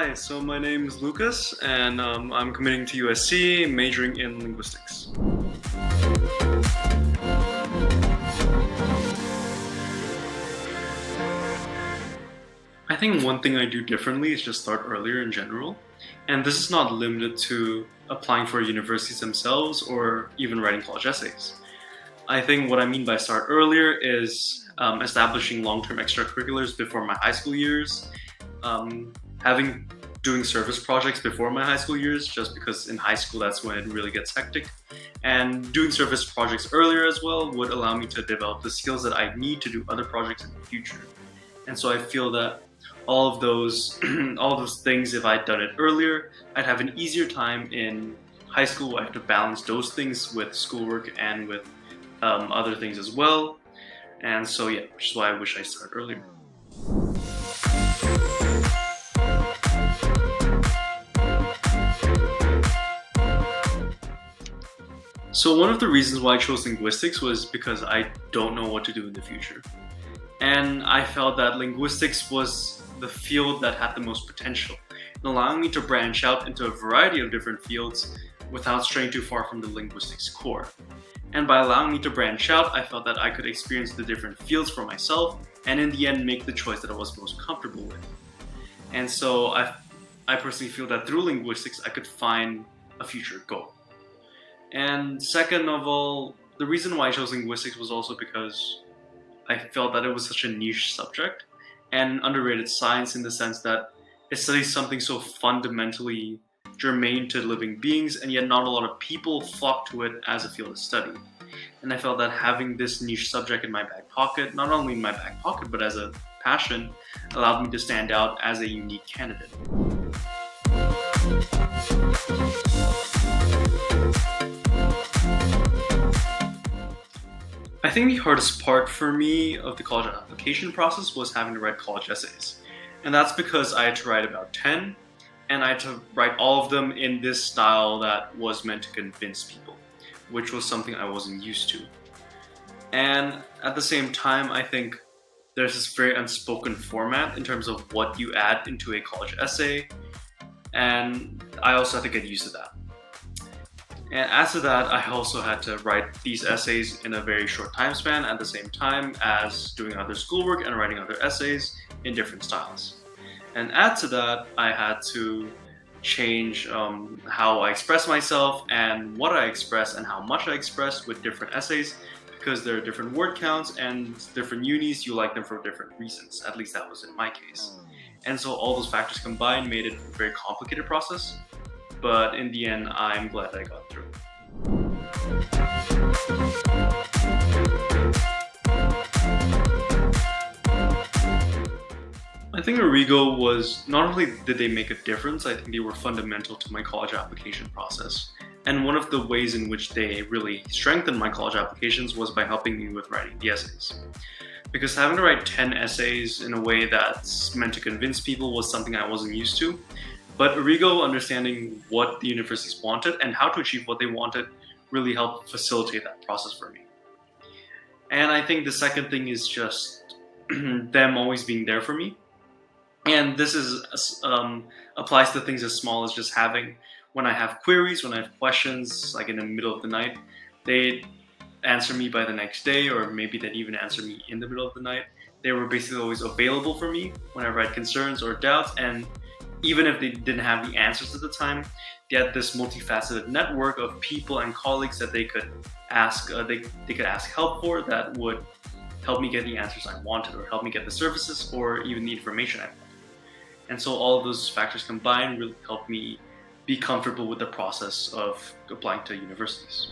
Hi, so my name is Lucas, and I'm committing to USC, majoring in linguistics. I think one thing I do differently is just start earlier in general, and this is not limited to applying for universities themselves or even writing college essays. I think what I mean by start earlier is establishing long-term extracurriculars before my high school years, having doing service projects before my high school years, just because in high school that's when it really gets hectic. And doing service projects earlier as well would allow me to develop the skills that I need to do other projects in the future. And so I feel that all of those all of those things, if I'd done it earlier, I'd have an easier time in high school. I have to balance those things with schoolwork and with other things as well. And so yeah, which is why I wish I started earlier. So one of the reasons why I chose linguistics was because I don't know what to do in the future. And I felt that linguistics was the field that had the most potential in allowing me to branch out into a variety of different fields without straying too far from the linguistics core. And by allowing me to branch out, I felt that I could experience the different fields for myself and in the end make the choice that I was most comfortable with. And so I personally feel that through linguistics I could find a future goal. And second of all, the reason why I chose linguistics was also because I felt that it was such a niche subject and underrated science in the sense that it studies something so fundamentally germane to living beings, and yet not a lot of people flock to it as a field of study. And I felt that having this niche subject in my back pocket, not only in my back pocket but as a passion, allowed me to stand out as a unique candidate. I think the hardest part for me of the college application process was having to write college essays. And that's because I had to write about 10, and I had to write all of them in this style that was meant to convince people, which was something I wasn't used to. And at the same time, I think there's this very unspoken format in terms of what you add into a college essay, and I also had to get used to that. And after that, I also had to write these essays in a very short time span at the same time as doing other schoolwork and writing other essays in different styles. And add to that, I had to change how I express myself and what I express and how much I express with different essays, because there are different word counts and different unis, you like them for different reasons. At least that was in my case. And so all those factors combined made it a very complicated process. But in the end, I'm glad I got through. I think Origo was, not only did they make a difference, I think they were fundamental to my college application process. And one of the ways in which they really strengthened my college applications was by helping me with writing the essays. Because having to write 10 essays in a way that's meant to convince people was something I wasn't used to. But Origo, understanding what the universities wanted and how to achieve what they wanted, really helped facilitate that process for me. And I think the second thing is just them always being there for me. And this is applies to things as small as just having, when I have queries, when I have questions, like in the middle of the night, they answer me by the next day, or maybe they'd even answer me in the middle of the night. They were basically always available for me whenever I had concerns or doubts, and even if they didn't have the answers at the time, they had this multifaceted network of people and colleagues that they could ask. They could ask help for, that would help me get the answers I wanted, or help me get the services, or even the information I wanted. And so all of those factors combined really helped me be comfortable with the process of applying to universities.